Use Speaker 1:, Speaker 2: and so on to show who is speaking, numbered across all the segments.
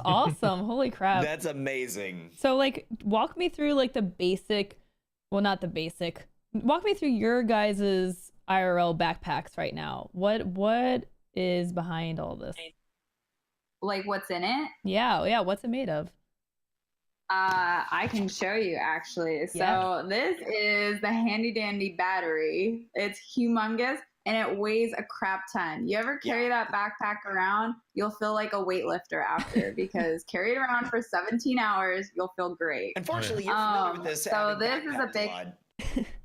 Speaker 1: awesome. Holy crap.
Speaker 2: That's amazing.
Speaker 1: So like walk me through like the basic, well not the basic. Walk me through your guys's IRL backpacks right now. What is behind all this?
Speaker 3: Like what's in it?
Speaker 1: Yeah, what's it made of?
Speaker 3: I can show you actually. So this is the handy dandy battery. It's humongous and it weighs a crap ton. You ever carry that backpack around, you'll feel like a weightlifter after because carry it around for 17 hours, you'll feel great.
Speaker 2: Unfortunately, you're familiar with this.
Speaker 3: So this is a big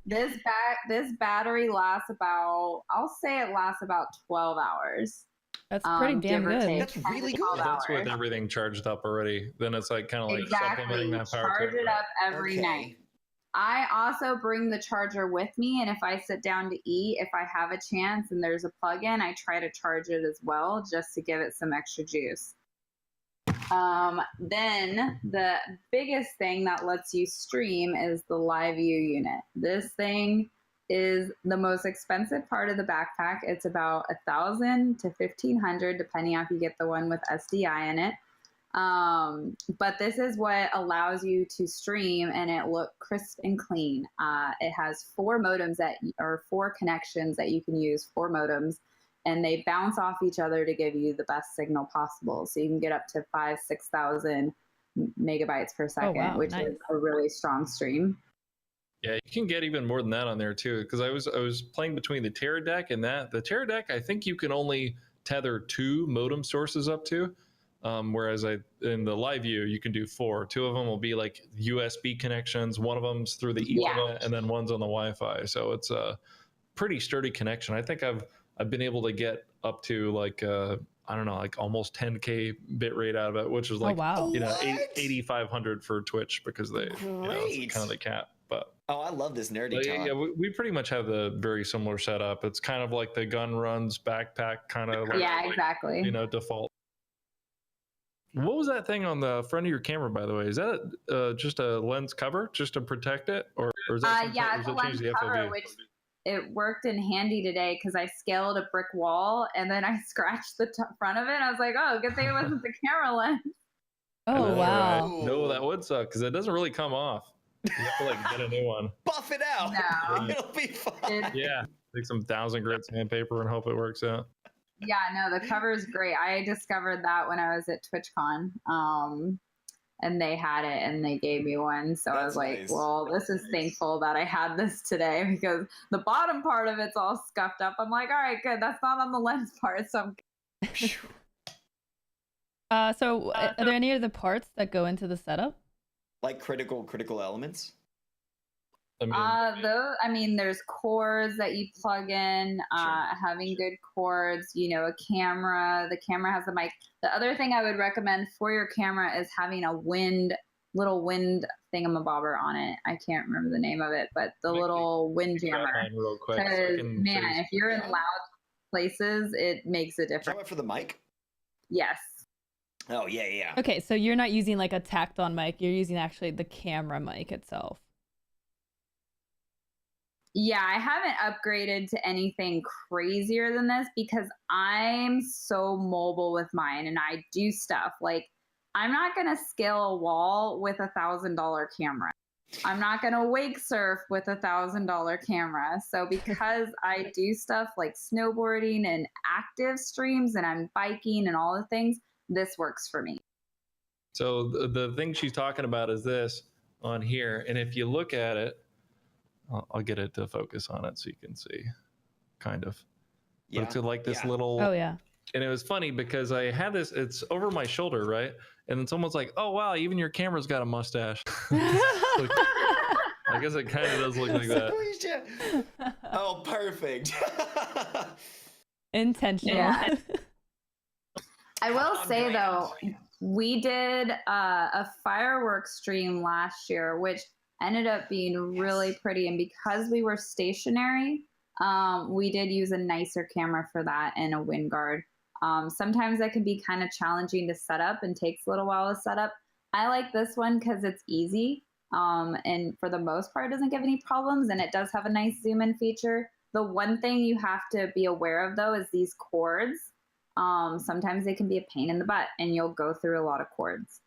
Speaker 3: this battery lasts about, I'll say it lasts about 12 hours.
Speaker 1: That's pretty damn good.
Speaker 2: That's really good.
Speaker 4: That's with everything charged up already. Then it's like kind of like supplementing that power.
Speaker 3: Charge it up every night. I also bring the charger with me, and if I sit down to eat, if I have a chance and there's a plug-in, I try to charge it as well just to give it some extra juice. Then the biggest thing that lets you stream is the live view unit. This thing is the most expensive part of the backpack. It's about $1,000 to $1,500 depending on if you get the one with SDI in it. But this is what allows you to stream and it look crisp and clean. It has 4 modems or 4 connections that you can use, 4 modems, and they bounce off each other to give you the best signal possible. So you can get up to 5,000-6,000 megabytes per second, which is a really strong stream.
Speaker 4: Yeah, you can get even more than that on there too. Because I was playing between the Terra deck and that. The Terra deck, I think you can only tether 2 modem sources up to, whereas in the live view you can do 4. 2 of them will be like USB connections. One of them's through the Ethernet, and then one's on the Wi-Fi. So it's a pretty sturdy connection. I think I've been able to get up to like I don't know, like almost 10K bit rate out of it, which is like 8,500 for Twitch because they it's kind of the cap. But
Speaker 2: I love this nerdy talk.
Speaker 4: Yeah, we pretty much have the very similar setup. It's kind of like the gun runs backpack kind of like,
Speaker 3: exactly.
Speaker 4: Default. What was that thing on the front of your camera, by the way? Is that just a lens cover just to protect it, or is that
Speaker 3: it's a lens cover, which it worked in handy today because I scaled a brick wall and then I scratched the front of it. I was like, oh, good thing it wasn't the camera lens.
Speaker 1: Oh wow!
Speaker 4: No, that would suck because it doesn't really come off. You have to like get a new one.
Speaker 2: Buff it out.
Speaker 3: No.
Speaker 2: It'll be fine.
Speaker 4: Take some 1,000 grit sandpaper and hope it works out.
Speaker 3: Yeah, no, the cover is great. I discovered that when I was at TwitchCon, and they had it and they gave me one. So I was like, well, this is thankful that I had this today because the bottom part of it's all scuffed up. I'm like, all right, good. That's not on the lens part. So
Speaker 1: so are there any other parts that go into the setup?
Speaker 2: Like critical elements?
Speaker 3: There's cords that you plug in, having good cords, a camera. The camera has a mic. The other thing I would recommend for your camera is having a little wind thingamabobber on it. I can't remember the name of it, but the little wind jammer. Because, if you're in loud places, it makes a difference.
Speaker 2: For the mic?
Speaker 3: Yes.
Speaker 2: Oh, yeah.
Speaker 1: Okay, so you're not using like a tacked on mic. You're using actually the camera mic itself.
Speaker 3: Yeah, I haven't upgraded to anything crazier than this because I'm so mobile with mine and I do stuff. Like, I'm not going to scale a wall with $1,000 camera. I'm not going to wake surf with $1,000 camera. So because I do stuff like snowboarding and active streams and I'm biking and all the things, this works for me.
Speaker 4: So the thing she's talking about is this on here. And if you look at it, I'll get it to focus on it so you can see, kind of. Yeah. But it's like this little.
Speaker 1: Oh yeah.
Speaker 4: And it was funny because I had this. It's over my shoulder, right? And then someone's like, "Oh wow, even your camera's got a mustache." Like, I guess it kind of does look like that.
Speaker 2: Oh, perfect.
Speaker 1: Intentional.
Speaker 3: Yeah. I will say though, we did a fireworks stream last year, which ended up being really pretty. And because we were stationary, we did use a nicer camera for that and a wind guard. Sometimes that can be kind of challenging to set up and takes a little while to set up. I like this one because it's easy. And for the most part, it doesn't give any problems. And it does have a nice zoom in feature. The one thing you have to be aware of though, is these cords. Sometimes they can be a pain in the butt and you'll go through a lot of cords.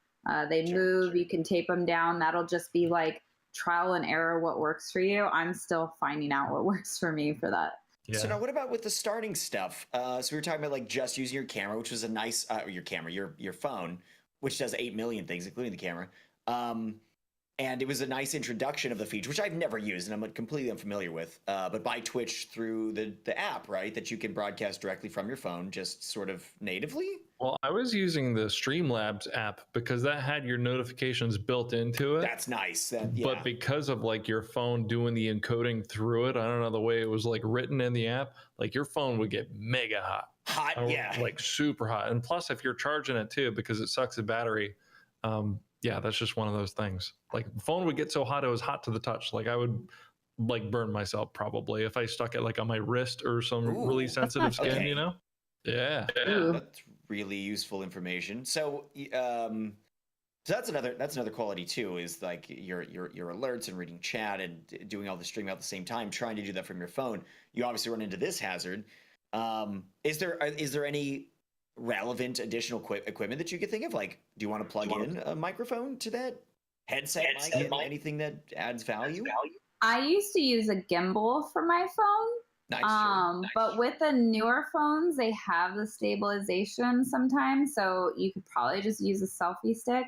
Speaker 3: They move, you can tape them down. That'll just be like trial and error what works for you. I'm still finding out what works for me for that.
Speaker 4: Yeah.
Speaker 2: So now what about with the starting stuff? So we were talking about like just using your camera, which was a nice, your phone, which does 8 million things, including the camera. And it was a nice introduction of the feature, which I've never used and I'm completely unfamiliar with. But by Twitch through the app, right, that you can broadcast directly from your phone, just sort of natively.
Speaker 4: Well, I was using the Streamlabs app because that had your notifications built into it.
Speaker 2: That's nice. Yeah.
Speaker 4: But because of like your phone doing the encoding through it, I don't know, the way it was like written in the app, like your phone would get mega hot. Like super hot. And plus, if you're charging it too, because it sucks the battery, yeah, that's just one of those things. Like the phone would get so hot, it was hot to the touch. Like I would like burn myself probably if I stuck it like on my wrist or some really sensitive skin,
Speaker 2: okay.
Speaker 4: you know? Yeah.
Speaker 2: That's really useful information. So, so that's another quality too, is like your alerts and reading chat and doing all the streaming at the same time, trying to do that from your phone. You obviously run into this hazard. Is there any relevant additional equipment that you could think of? Like, do you want to plug in a microphone to that headset mic? Anything that adds value?
Speaker 3: I used to use a gimbal for my phone.
Speaker 2: Nice,
Speaker 3: but with the newer phones, they have the stabilization sometimes, so you could probably just use a selfie stick.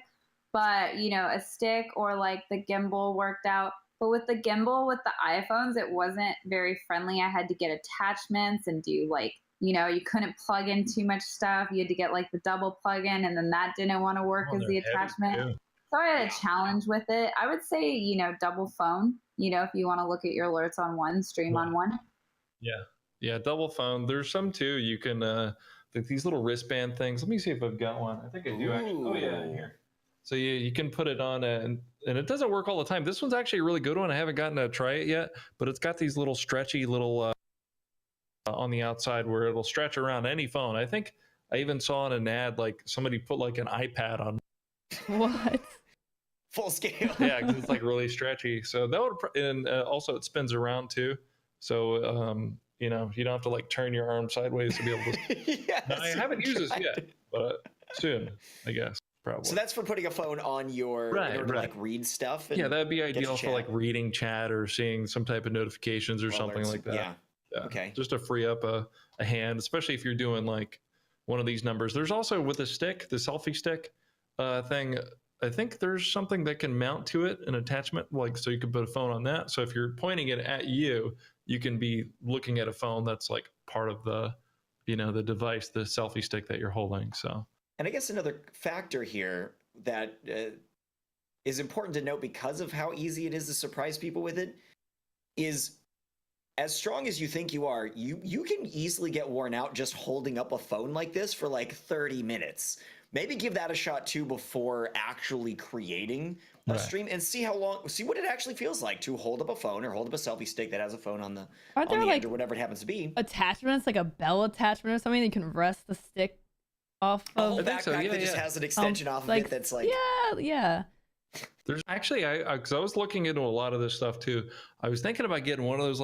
Speaker 3: But you know, a stick or like the gimbal worked out. But with the gimbal, with the iPhones, it wasn't very friendly. I had to get attachments and do like, you know, you couldn't plug in too much stuff. You had to get like the double plug-in, and then that didn't want to work as the attachment. So I had a challenge with it. I would say, you know, double phone, you know, if you want to look at your alerts on one, stream on one.
Speaker 4: Yeah, double phone. There's some too. You can like these little wristband things. Let me see if I've got one. I think I do actually. Oh yeah, here. So you can put it on and it doesn't work all the time. This one's actually a really good one. I haven't gotten to try it yet, but it's got these little stretchy little on the outside where it'll stretch around any phone. I think I even saw in an ad like somebody put like an iPad on.
Speaker 1: What?
Speaker 2: Full scale.
Speaker 4: Yeah, because it's like really stretchy. So that would, and also it spins around too. So you know, you don't have to like turn your arm sideways to be able to.
Speaker 2: Yes,
Speaker 4: I haven't used this yet, but soon, I guess. Probably.
Speaker 2: So that's for putting a phone on your in order to like read stuff.
Speaker 4: Yeah, that'd be ideal for like reading chat or seeing some type of notifications or something like that.
Speaker 2: Yeah. Okay.
Speaker 4: Just to free up a hand, especially if you're doing like one of these numbers. There's also with the stick, the selfie stick thing. I think there's something that can mount to it, an attachment, like so you can put a phone on that. So if you're pointing it at you, you can be looking at a phone that's like part of the, you know, the device, the selfie stick that you're holding. So.
Speaker 2: And I guess another factor here that is important to note because of how easy it is to surprise people with it is as strong as you think you are, you can easily get worn out just holding up a phone like this for like 30 minutes. Maybe give that a shot too before actually creating a stream and see what it actually feels like to hold up a phone or hold up a selfie stick that has a phone on the end or whatever it happens to be.
Speaker 1: Attachments, like a bell attachment or something that you can rest the stick off of.
Speaker 2: A whole backpack that just has an extension off of it that's like...
Speaker 1: Yeah.
Speaker 4: There's actually, because I was looking into a lot of this stuff too. I was thinking about getting one of those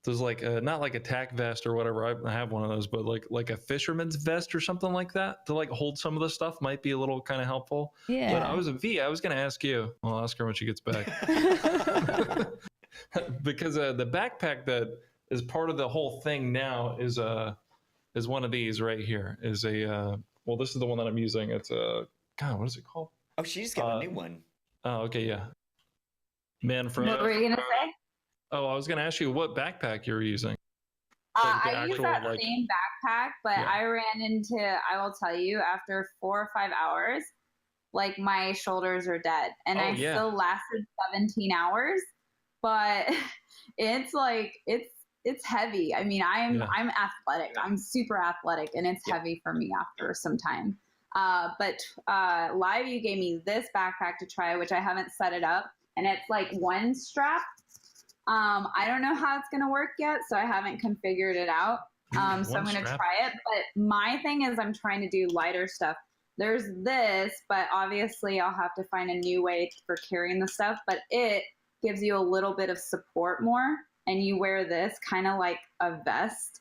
Speaker 4: not like a tack vest or whatever. I have one of those, but like a fisherman's vest or something like that to like hold some of the stuff might be a little kind of helpful.
Speaker 1: Yeah.
Speaker 4: But I was going to ask you. I'll ask her when she gets back. Because the backpack that is part of the whole thing now is one of these right here. Is a well, this is the one that I'm using. It's a God. What is it called?
Speaker 2: Oh, she just got a new one.
Speaker 4: Oh, okay, yeah. Man from.
Speaker 3: What were you gonna say?
Speaker 4: Oh, I was gonna ask you what backpack you're using.
Speaker 3: I use that same backpack, but I ran into. I will tell you, after 4 or 5 hours, like my shoulders are dead, and I still lasted 17 hours. But it's like it's heavy. I mean, I'm athletic. I'm super athletic, and it's heavy for me after some time. But LiveU gave me this backpack to try, which I haven't set it up, and it's like one strap. I don't know how it's gonna work yet, so I haven't configured it out. So I'm gonna try it. But my thing is, I'm trying to do lighter stuff. There's this, but obviously I'll have to find a new way for carrying the stuff. But it gives you a little bit of support more, and you wear this kind of like a vest.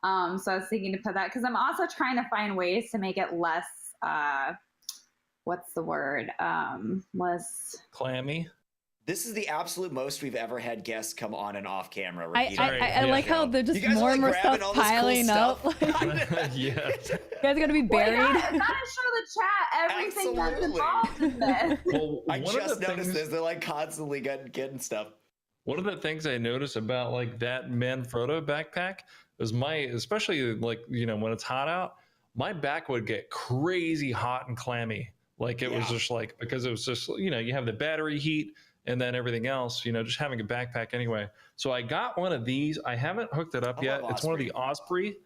Speaker 3: So I was thinking to put that, because I'm also trying to find ways to make it less, what's the word? Less
Speaker 4: Clammy.
Speaker 2: This is the absolute most we've ever had guests come on and off camera.
Speaker 1: I like how they're just more and more stuff piling up.
Speaker 4: Yeah.
Speaker 1: You guys are gonna be buried.
Speaker 3: Well, gotta show the chat everything that's involved in this.
Speaker 4: Well,
Speaker 2: I just noticed this. They're like constantly getting stuff.
Speaker 4: One of the things I noticed about like that Manfrotto backpack is especially like, when it's hot out, my back would get crazy hot and clammy. Like it was just like, because it was just, you have the battery heat and then everything else, just having a backpack anyway. So I got one of these. I haven't hooked it up yet. It's one of the Osprey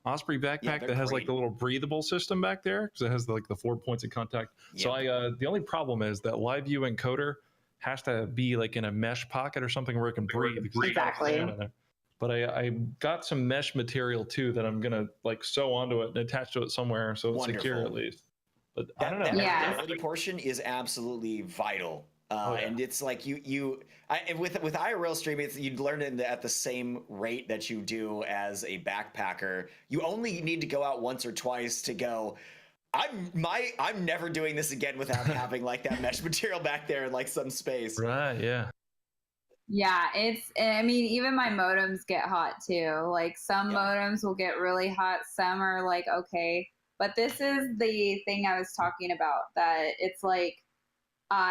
Speaker 4: backpack that has like the little breathable system back there, because it has like the 4 points of contact. Yep. So the only problem is that Live View encoder has to be like in a mesh pocket or something where it can breathe.
Speaker 3: Exactly.
Speaker 4: But I got some mesh material too that I'm gonna like sew onto it and attach to it somewhere so it's secure at least. But I don't know.
Speaker 2: The quality portion is absolutely vital. And it's like with IRL streaming, you'd learn it at the same rate that you do as a backpacker. You only need to go out once or twice to go, I'm never doing this again without having like that mesh material back there in like some space.
Speaker 4: Right, yeah.
Speaker 3: Yeah, even my modems get hot too. Like some modems will get really hot, some are like okay. But this is the thing I was talking about, that it's like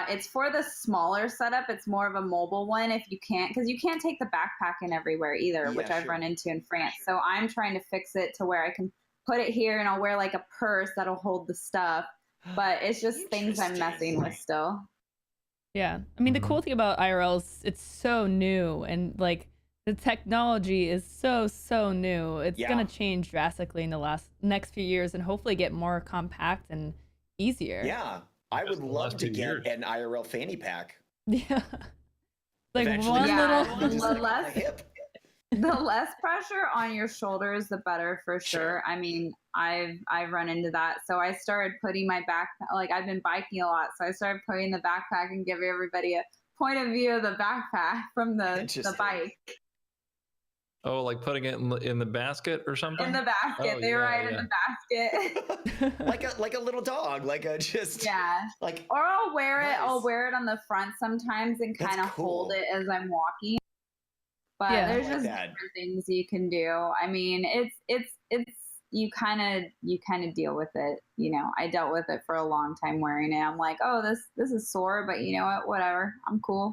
Speaker 3: it's for the smaller setup. It's more of a mobile one if you can't, because you can't take the backpack in everywhere either, which I've run into in France. So I'm trying to fix it to where I can put it here and I'll wear like a purse that'll hold the stuff. But it's just things I'm messing with still.
Speaker 1: Yeah. I mean, the cool thing about IRL is it's so new, and like the technology is so new. It's going to change drastically in the next few years and hopefully get more compact and easier.
Speaker 2: Yeah. I would love to get an IRL fanny pack.
Speaker 1: Yeah. Like
Speaker 2: eventually.
Speaker 3: The less pressure on your shoulders, the better for sure. I mean, I've run into that. So I started putting my backpack, like I've been biking a lot. So I started putting the backpack and giving everybody a point of view of the backpack from the bike.
Speaker 4: Oh, like putting it in the basket or something?
Speaker 3: In the basket.
Speaker 4: Oh,
Speaker 3: they ride in the basket.
Speaker 2: like a little dog, like a just like.
Speaker 3: Or I'll wear it. I'll wear it on the front sometimes and kind of hold it as I'm walking. But there's just different things you can do. I mean, it's you kind of deal with it. I dealt with it for a long time wearing it. I'm like, oh, this is sore, but you know what? Whatever. I'm cool.